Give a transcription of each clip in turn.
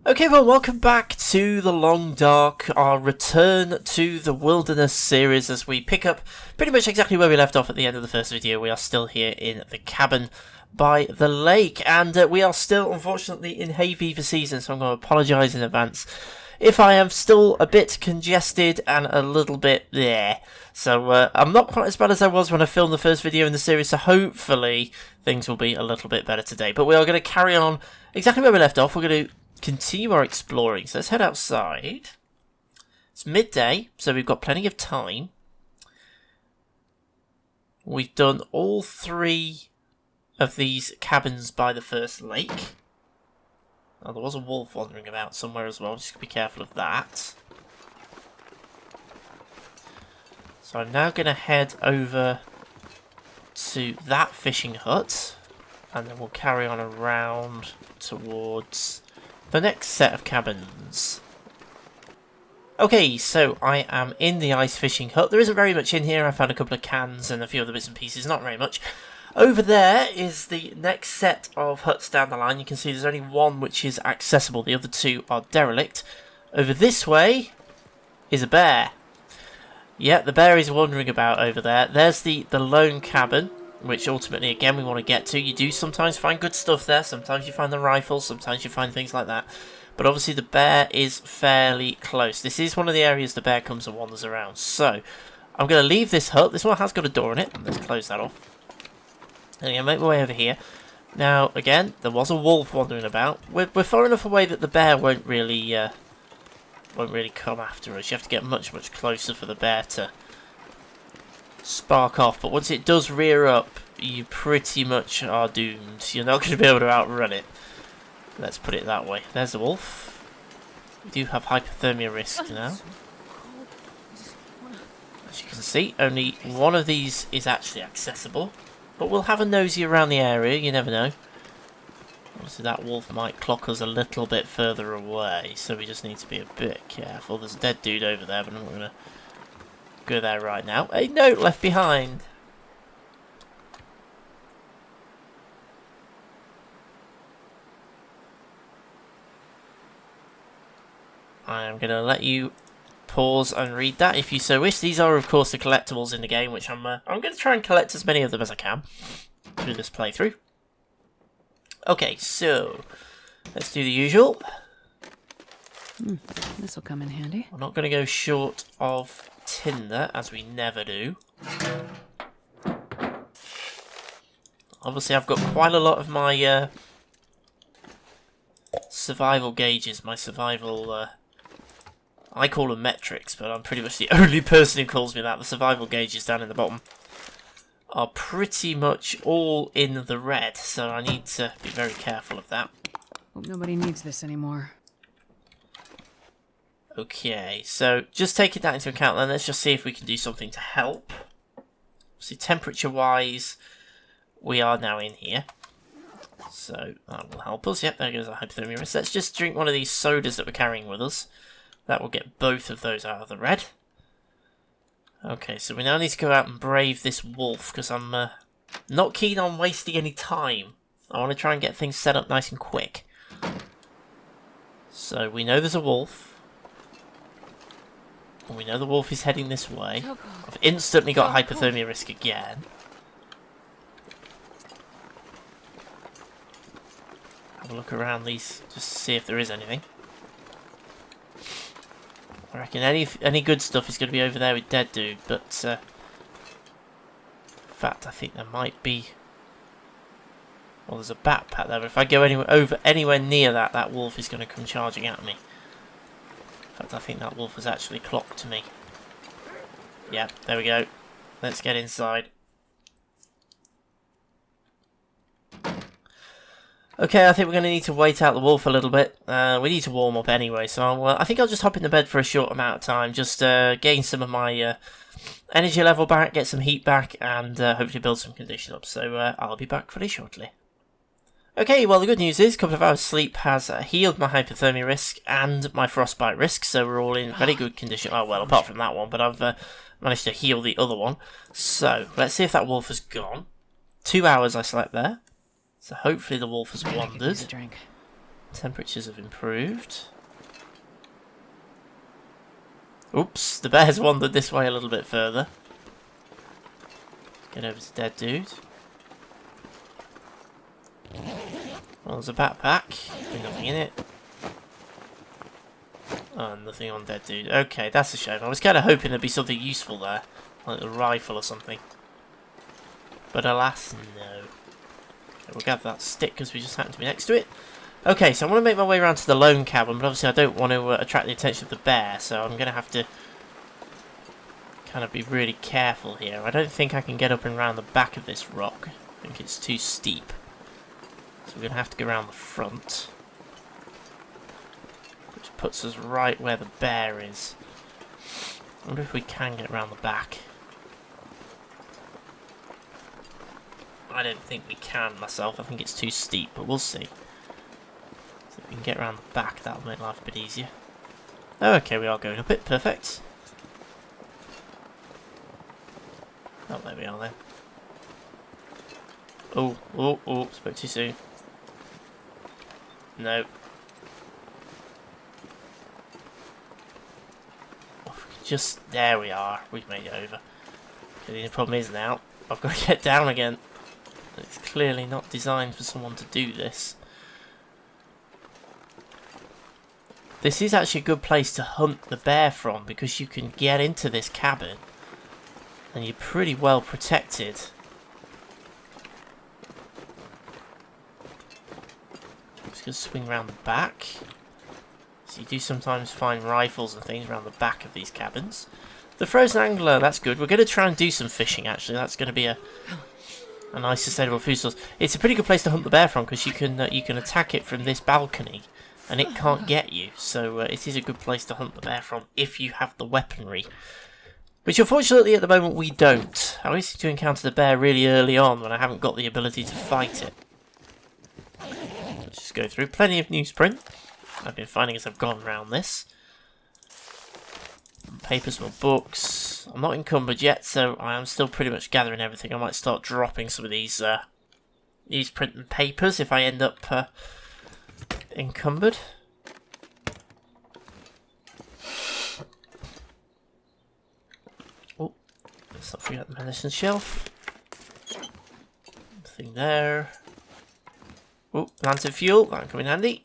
Okay, well, welcome back to The Long Dark, our return to the Wilderness series as we pick up pretty much exactly where we left off at the end of the first video. We are still here in the cabin by the lake, and we are still, unfortunately, in hay fever season, so I'm going to apologise in advance if I am still a bit congested and a little bit there. So I'm not quite as bad as I was when I filmed the first video in the series, so hopefully things will be a little bit better today. But we are going to carry on exactly where we left off. We're going to continue our exploring, so let's head outside. It's midday, so we've got plenty of time. We've done all three of these cabins by the first lake. Oh, there was a wolf wandering about somewhere as well, just be careful of that. So I'm now going to head over to that fishing hut, and then we'll carry on around towards the next set of cabins. Okay, so I am in the ice fishing hut. There isn't very much in here. I found a couple of cans and a few other bits and pieces, not very much. Over there is the next set of huts down the line. You can see there's only one which is accessible. The other two are derelict. Over this way is a bear. Yeah, the bear is wandering about over there. There's the lone cabin, which ultimately, again, we want to get to. You do sometimes find good stuff there. Sometimes you find the rifle. Sometimes you find things like that. But obviously the bear is fairly close. This is one of the areas the bear comes and wanders around. So, I'm going to leave this hut. This one has got a door in it. Let's close that off. And I'm going to make my way over here. Now, again, there was a wolf wandering about. We're far enough away that the bear won't really come after us. You have to get much, much closer for the bear to spark off, but once it does rear up, you pretty much are doomed. You're not going to be able to outrun it. Let's put it that way. There's the wolf. We do have hypothermia risk now. As you can see, only one of these is actually accessible, but we'll have a nosy around the area, you never know. Obviously that wolf might clock us a little bit further away, so we just need to be a bit careful. There's a dead dude over there, but I'm not going to go there right now. A note left behind. I am going to let you pause and read that if you so wish. These are, of course, the collectibles in the game, which I'm going to try and collect as many of them as I can through this playthrough. Okay, so let's do the usual. This will come in handy. I'm not going to go short of tinder, as we never do. Obviously, I've got quite a lot of my survival gauges, my survival, I call them metrics, but I'm pretty much the only person who calls me that. The survival gauges down in the bottom are pretty much all in the red, so I need to be very careful of that. Hope nobody needs this anymore. Okay, so just taking that into account then, let's just see if we can do something to help. See, temperature-wise, we are now in here. So, that will help us. Yep, there goes our hypothermia risk. Let's just drink one of these sodas that we're carrying with us. That will get both of those out of the red. Okay, so we now need to go out and brave this wolf, because I'm not keen on wasting any time. I want to try and get things set up nice and quick. So, we know there's a wolf. And we know the wolf is heading this way. I've instantly got hypothermia risk again. Have a look around these, just to see if there is anything. I reckon any good stuff is going to be over there with dead dude, but in fact I think there might be. Well, there's a backpack there, but if I go anywhere near that, that wolf is going to come charging at me. In fact, I think that wolf has actually clocked me. Yeah, there we go. Let's get inside. Okay, I think we're going to need to wait out the wolf a little bit. We need to warm up anyway, so I think I'll just hop in the bed for a short amount of time. Just gain some of my energy level back, get some heat back, and hopefully build some condition up. So I'll be back pretty shortly. Okay, well the good news is a couple of hours sleep has healed my hypothermia risk and my frostbite risk, so we're all in very good condition. Oh well, apart from that one, but I've managed to heal the other one. So let's see if that wolf has gone. 2 hours I slept there. So hopefully the wolf has wandered. Temperatures have improved. Oops, the bear's wandered this way a little bit further. Get over to dead dude. Well, there's a backpack. There's nothing in it. Oh, nothing on dead dude. Okay, that's a shame. I was kind of hoping there'd be something useful there. Like a rifle or something. But alas, no. Okay, we'll grab that stick because we just happen to be next to it. Okay, so I want to make my way around to the lone cabin, but obviously I don't want to attract the attention of the bear, so I'm going to have to kind of be really careful here. I don't think I can get up and around the back of this rock. I think it's too steep. So we're going to have to go around the front. Which puts us right where the bear is. I wonder if we can get around the back. I don't think we can myself. I think it's too steep, but we'll see. So if we can get around the back, that'll make life a bit easier. Oh, okay, we are going up it. Perfect. Oh, there we are then. Oh, spoke too soon. No. Just, there we are. We've made it over. The only problem is now, I've got to get down again. It's clearly not designed for someone to do this. This is actually a good place to hunt the bear from, because you can get into this cabin and you're pretty well protected. I'm just going to swing around the back. So you do sometimes find rifles and things around the back of these cabins. The frozen angler, that's good. We're going to try and do some fishing, actually. That's going to be a nice sustainable food source. It's a pretty good place to hunt the bear from, because you can attack it from this balcony and it can't get you. So it is a good place to hunt the bear from if you have the weaponry. Which unfortunately at the moment we don't. I always seem to encounter the bear really early on when I haven't got the ability to fight it. Let's just go through plenty of newsprint I've been finding as I've gone around this. Papers, more books. I'm not encumbered yet, so I am still pretty much gathering everything. I might start dropping some of these newsprint and papers if I end up encumbered. Oh, let's not forget the medicine shelf. Nothing there. Oh, lantern fuel, that'll come in handy.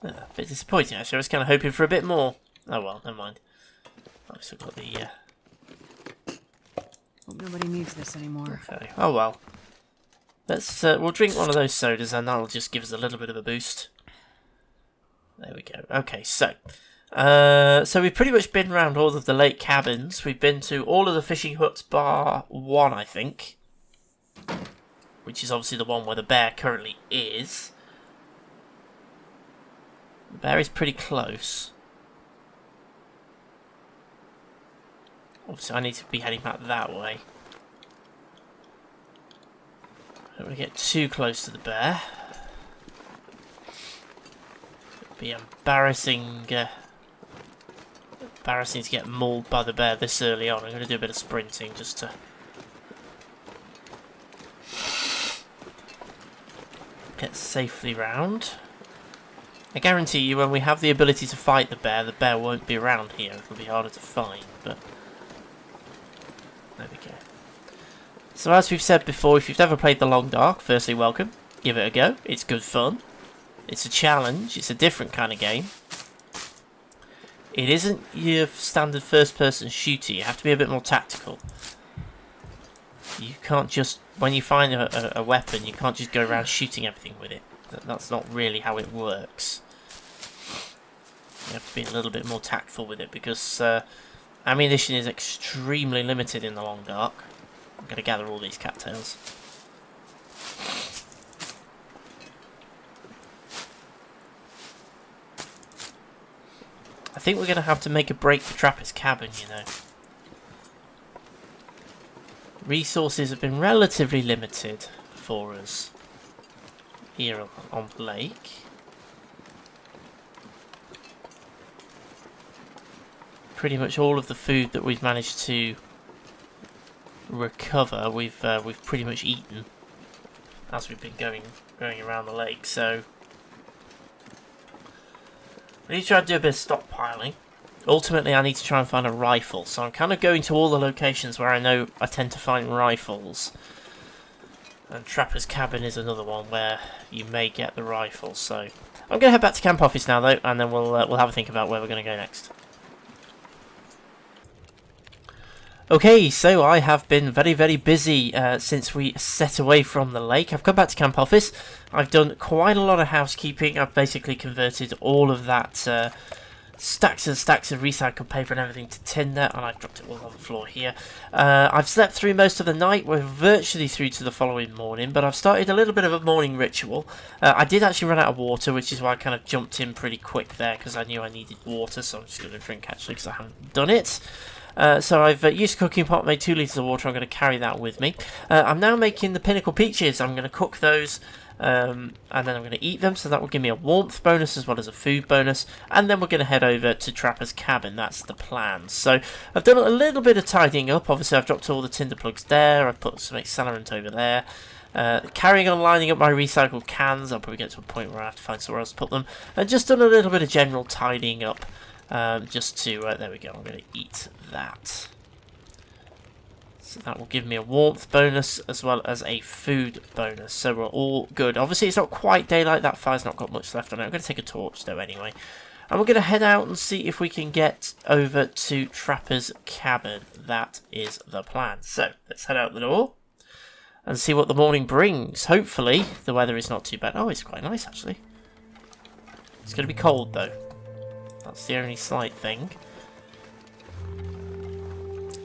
A bit disappointing actually, I was kind of hoping for a bit more. Oh well, never mind. I've still got the Hope nobody needs this anymore. Okay, oh well. Let's we'll drink one of those sodas and that'll just give us a little bit of a boost. There we go. Okay, so we've pretty much been around all of the lake cabins. We've been to all of the fishing huts bar one, I think. Which is obviously the one where the bear currently is. The bear is pretty close. Obviously I need to be heading back that way. I don't want to get too close to the bear. It'd be embarrassing to get mauled by the bear this early on. I'm going to do a bit of sprinting just to get safely round. I guarantee you when we have the ability to fight the bear won't be around here. It'll be harder to find, but there we go. So as we've said before, if you've never played The Long Dark, firstly welcome. Give it a go. It's good fun. It's a challenge. It's a different kind of game. It isn't your standard first-person shooter. You have to be a bit more tactical. You can't just, when you find a weapon, you can't just go around shooting everything with it. That's not really how it works. You have to be a little bit more tactful with it because ammunition is extremely limited in The Long Dark. I'm going to gather all these cattails. I think we're going to have to make a break for Trapper's Cabin, you know. Resources have been relatively limited for us here on the lake. Pretty much all of the food that we've managed to recover, we've pretty much eaten as we've been going around the lake. So I need to try to do a bit of stockpiling. Ultimately, I need to try and find a rifle, so I'm kind of going to all the locations where I know I tend to find rifles. And Trapper's Cabin is another one where you may get the rifle, so... I'm going to head back to camp office now, though, and then we'll have a think about where we're going to go next. Okay, so I have been very, very busy since we set away from the lake. I've come back to camp office. I've done quite a lot of housekeeping. I've basically converted all of that stacks and stacks of recycled paper and everything to tinder, and I've dropped it all on the floor here. I've slept through most of the night. We're virtually through to the following morning, but I've started a little bit of a morning ritual. I did actually run out of water, which is why I kind of jumped in pretty quick there, because I knew I needed water, so I'm just going to drink actually, because I haven't done it. So I've used a cooking pot, made 2 litres of water. I'm going to carry that with me. I'm now making the pinnacle peaches. I'm going to cook those, and then I'm going to eat them. So that will give me a warmth bonus as well as a food bonus. And then we're going to head over to Trapper's Cabin. That's the plan. So I've done a little bit of tidying up. Obviously, I've dropped all the tinder plugs there. I've put some accelerant over there. Carrying on lining up my recycled cans. I'll probably get to a point where I have to find somewhere else to put them. And just done a little bit of general tidying up. Just to, there we go, I'm going to eat that. So that will give me a warmth bonus as well as a food bonus. So we're all good. Obviously it's not quite daylight, that fire's not got much left on it. I'm going to take a torch though anyway. And we're going to head out and see if we can get over to Trapper's Cabin. That is the plan. So let's head out the door and see what the morning brings. Hopefully the weather is not too bad. Oh, it's quite nice actually. It's going to be cold though. That's the only slight thing.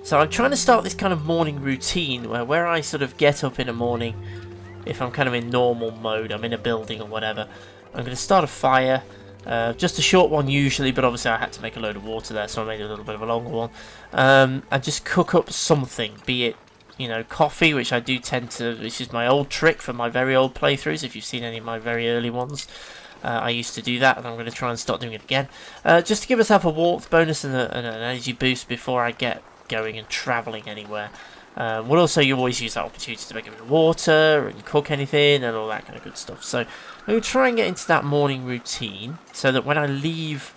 So I'm trying to start this kind of morning routine where I sort of get up in the morning, if I'm kind of in normal mode, I'm in a building or whatever. I'm going to start a fire, just a short one usually, but obviously I had to make a load of water there, so I made a little bit of a longer one. And just cook up something, be it, you know, coffee, which I do tend to, which is my old trick from my very old playthroughs, if you've seen any of my very early ones. I used to do that, and I'm going to try and start doing it again. Just to give myself a warmth bonus and an energy boost before I get going and travelling anywhere. Well, also, you always use that opportunity to make a bit of water and cook anything and all that kind of good stuff. So I'm going to try and get into that morning routine so that when I leave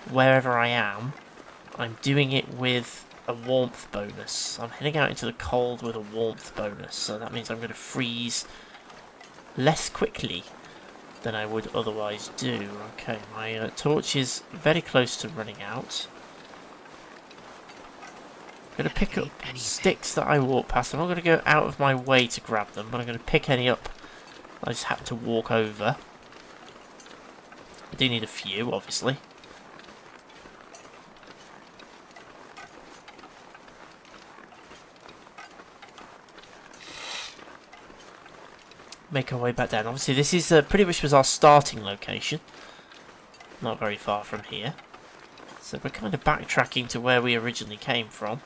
wherever I am, I'm doing it with a warmth bonus. I'm heading out into the cold with a warmth bonus, so that means I'm going to freeze less quickly than I would otherwise do. Okay, my torch is very close to running out. I'm going to pick up sticks that I walk past. I'm not going to go out of my way to grab them, but I'm going to pick any up I just have to walk over. I do need a few, obviously. Make our way back down. Obviously, this is pretty much was our starting location. Not very far from here. So we're kind of backtracking to where we originally came from.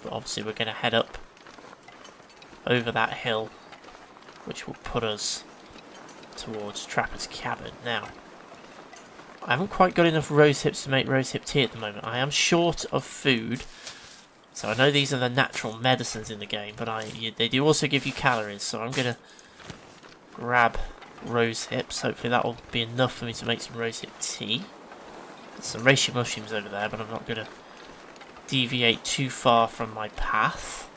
But obviously we're going to head up over that hill, which will put us towards Trapper's Cabin. Now, I haven't quite got enough rose hips to make rosehip tea at the moment. I am short of food. So I know these are the natural medicines in the game, but they do also give you calories. So I'm going to grab rose hips. Hopefully that will be enough for me to make some rosehip tea. There's some reishi mushrooms over there, but I'm not going to deviate too far from my path.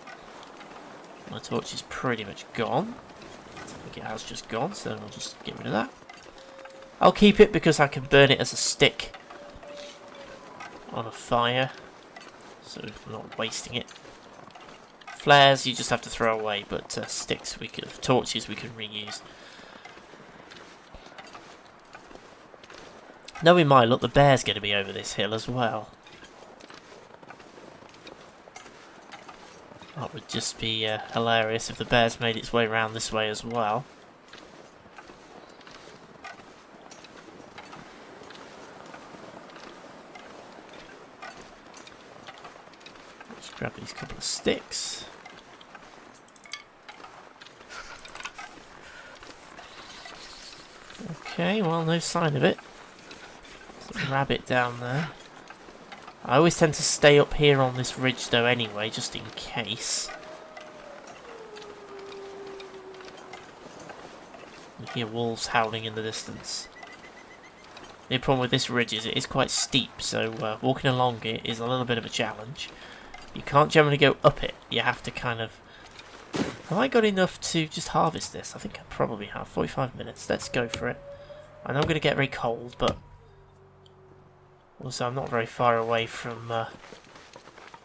My torch is pretty much gone. I think it has just gone, so we'll just get rid of that. I'll keep it because I can burn it as a stick on a fire. So I'm not wasting it. Flares you just have to throw away, but sticks torches we can reuse. Knowing my luck, the bear's going to be over this hill as well. That would just be hilarious if the bear's made its way around this way as well. Grab these couple of sticks. Okay, well, no sign of it. Some rabbit down there. I always tend to stay up here on this ridge though anyway, just in case. You hear wolves howling in the distance. The problem with this ridge is it is quite steep, so walking along it is a little bit of a challenge. You can't generally go up it. You have to kind of... Have I got enough to just harvest this? I think I probably have. 45 minutes. Let's go for it. I know I'm going to get very cold, but... Also, I'm not very far away from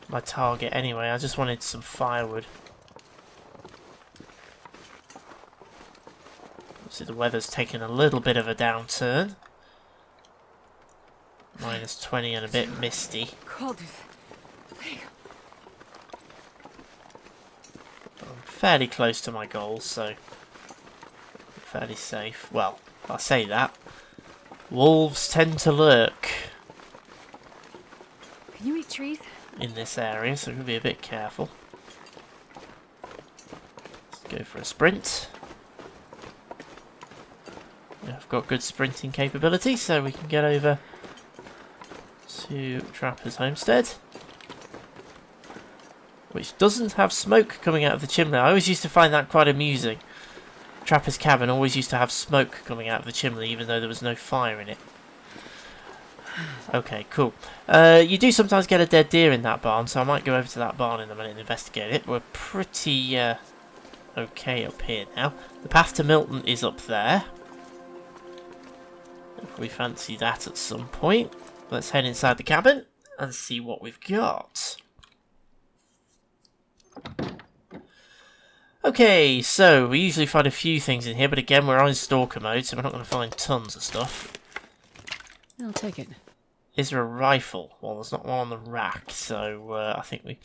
my target anyway. I just wanted some firewood. Obviously, the weather's taken a little bit of a downturn. -20 and a bit misty. I'm fairly close to my goal, so fairly safe. Well, I say that. Wolves tend to lurk. Can you eat trees? In this area, so we'll be a bit careful. Let's go for a sprint. Yeah, I've got good sprinting capability, so we can get over to Trapper's homestead, which doesn't have smoke coming out of the chimney. I always used to find that quite amusing. Trapper's cabin always used to have smoke coming out of the chimney, even though there was no fire in it. Okay, cool. You do sometimes get a dead deer in that barn, so I might go over to that barn in a minute and investigate it. We're pretty okay up here now. The path to Milton is up there. If we fancy that at some point. Let's head inside the cabin and see what we've got. Okay, so we usually find a few things in here, but again, we're on Stalker mode, so we're not going to find tons of stuff. I'll take it. Is there a rifle? Well, there's not one on the rack, so I think we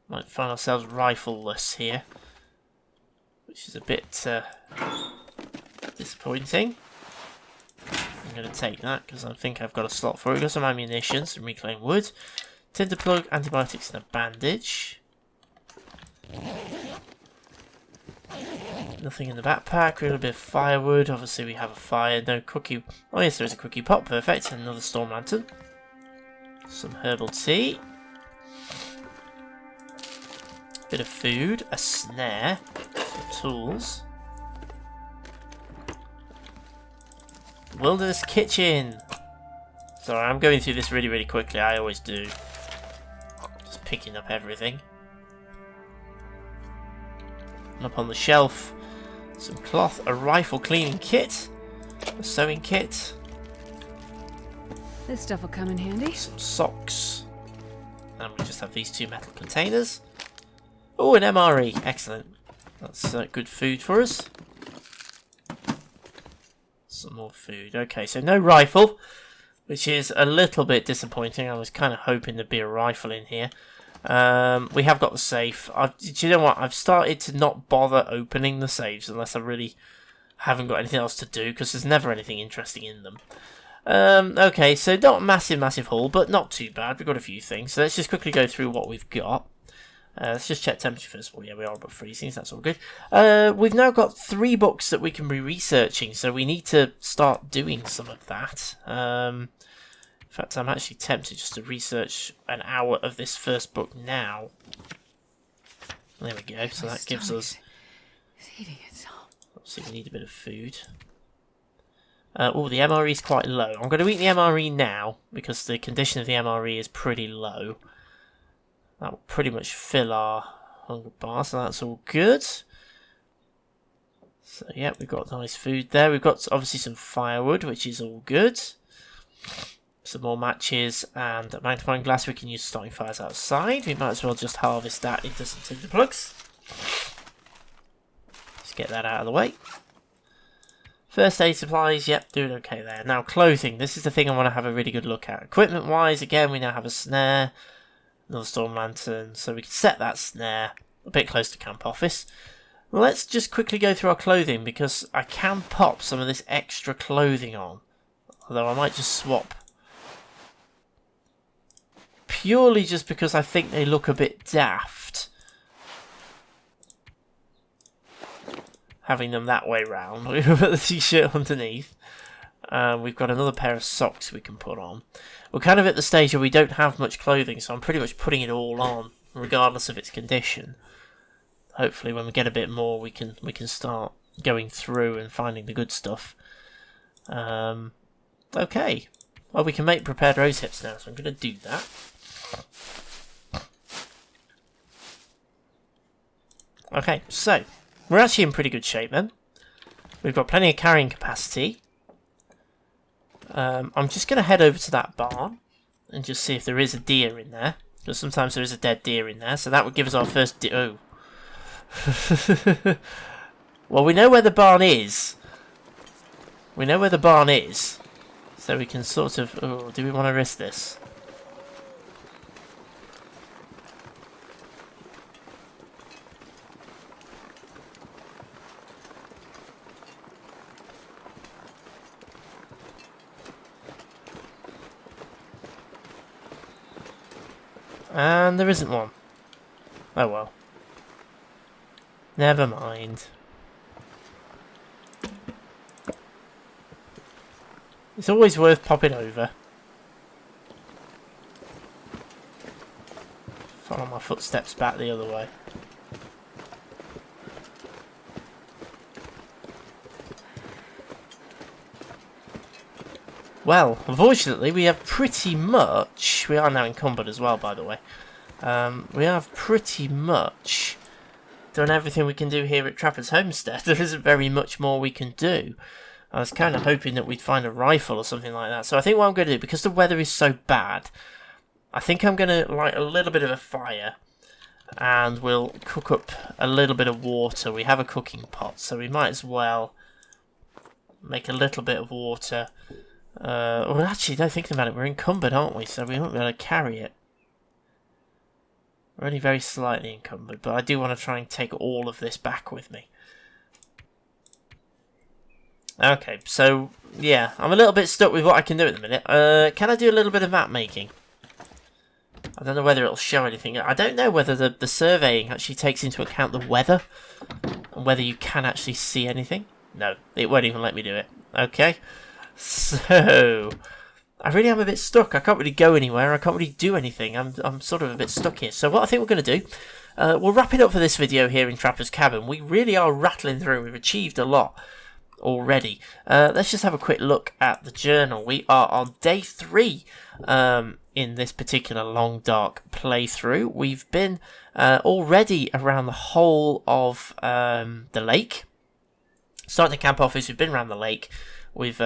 might find ourselves rifleless here, which is a bit disappointing. I'm going to take that because I think I've got a slot for it. We've got some ammunition, some reclaimed wood, tinder plug, antibiotics, and a bandage. Nothing in the backpack. A little bit of firewood. Obviously, we have a fire. No cookie. Oh, yes, there is a cookie pot. Perfect. And another storm lantern. Some herbal tea. Bit of food. A snare. Some tools. Wilderness kitchen. Sorry, I'm going through this really, really quickly. I always do. Just picking up everything. And up on the shelf, some cloth, a rifle cleaning kit, a sewing kit. This stuff will come in handy. Some socks. And we just have these two metal containers. Oh, an MRE. Excellent. That's good food for us. Some more food. Okay, so no rifle, which is a little bit disappointing. I was kind of hoping there'd be a rifle in here. We have got the safe. Do you know what? I've started to not bother opening the safes unless I really haven't got anything else to do, because there's never anything interesting in them. Okay, so not a massive haul, but not too bad. We've got a few things. So let's just quickly go through what we've got. Let's just check temperature first of all. Yeah, we are above freezing, so that's all good. We've now got 3 books that we can be researching, so we need to start doing some of that. In fact, I'm actually tempted just to research an hour of this first book now. There we go, so that gives us... Obviously, we need a bit of food. Oh, the MRE is quite low. I'm going to eat the MRE now, because the condition of the MRE is pretty low. That will pretty much fill our hunger bar, so that's all good. So, yeah, we've got nice food there. We've got, obviously, some firewood, which is all good. Some more matches and a magnifying glass. We can use starting fires outside. We might as well just harvest that into some tinder plugs. Let's get that out of the way. First aid supplies, yep, doing okay there. Now, clothing. This is the thing I want to have a really good look at. Equipment-wise, again, we now have a snare. Another storm lantern, so we can set that snare a bit close to camp office. Let's just quickly go through our clothing, because I can pop some of this extra clothing on. Although I might just swap. Purely just because I think they look a bit daft. Having them that way round. We put the t-shirt underneath. We've got another pair of socks we can put on. We're kind of at the stage where we don't have much clothing, so I'm pretty much putting it all on, regardless of its condition. Hopefully, when we get a bit more, we can start going through and finding the good stuff. Okay, Well, we can make prepared rose hips now, so I'm going to do that. Okay, so we're actually in pretty good shape then. We've got plenty of carrying capacity. I'm just going to head over to that barn and just see if there is a deer in there. Because sometimes there is a dead deer in there, so that would give us our first oh. Well, we know where the barn is. We know where the barn is. So we can sort of... Oh, do we want to risk this? And there isn't one. Oh well. Never mind. It's always worth popping over. Follow my footsteps back the other way. Well, unfortunately, we have pretty much... We are now encumbered as well, by the way. We have pretty much done everything we can do here at Trapper's Homestead. There isn't very much more we can do. I was kind of hoping that we'd find a rifle or something like that. So I think what I'm going to do, because the weather is so bad, I think I'm going to light a little bit of a fire. And we'll cook up a little bit of water. We have a cooking pot, so we might as well make a little bit of water. Well, actually, don't think about it. We're encumbered, aren't we? So we won't be able to carry it. We're only very slightly encumbered, but I do want to try and take all of this back with me. Okay, so, yeah, I'm a little bit stuck with what I can do at the minute. Can I do a little bit of map making? I don't know whether it'll show anything. I don't know whether the surveying actually takes into account the weather, and whether you can actually see anything. No, it won't even let me do it. Okay, so... I really am a bit stuck. I can't really go anywhere. I can't really do anything. I'm sort of a bit stuck here. So what I think we're going to do, we'll wrap it up for this video here in Trapper's Cabin. We really are rattling through. We've achieved a lot already. Let's just have a quick look at the journal. We are on day 3 in this particular long dark playthrough. We've been already around the whole of the lake. Starting the camp office, we've been around the lake. We've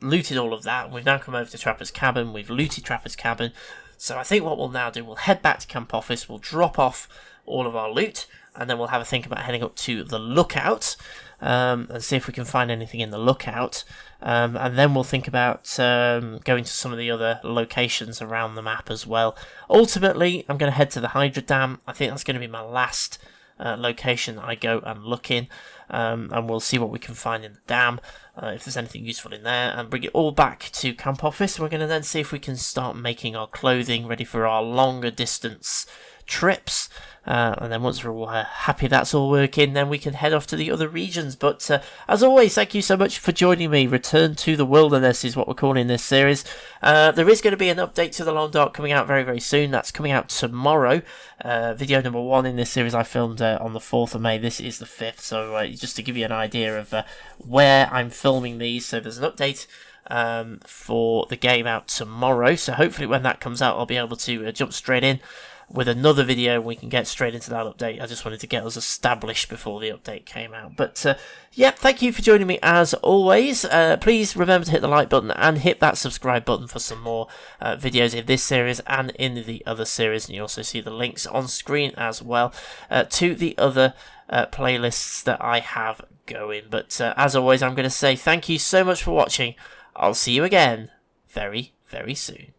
looted all of that. We've now come over to Trapper's Cabin. We've looted Trapper's Cabin. So I think what we'll now do, we'll head back to camp office. We'll drop off all of our loot, and then we'll have a think about heading up to the lookout and see if we can find anything in the lookout. And then we'll think about going to some of the other locations around the map as well. Ultimately, I'm going to head to the Hydra Dam. I think that's going to be my last location that I go and look in. And we'll see what we can find in the dam, if there's anything useful in there, and bring it all back to camp office. We're going to then see if we can start making our clothing ready for our longer distance trips, and then once we're all happy that's all working, then we can head off to the other regions. But as always, thank you so much for joining me. Return to the Wilderness is what we're calling this series. There is going to be an update to the Long Dark coming out very, very soon. That's coming out tomorrow. Video number 1 in this series I filmed on the 4th of May. This is the 5th, so just to give you an idea of where I'm filming these. So there's an update for the game out tomorrow, so hopefully when that comes out I'll be able to jump straight in with another video and we can get straight into that update. I just wanted to get us established before the update came out. But yeah, thank you for joining me as always. Please remember to hit the like button and hit that subscribe button for some more videos in this series and in the other series, and you also see the links on screen as well to the other playlists that I have going. But as always, I'm going to say thank you so much for watching. I'll see you again very, very soon.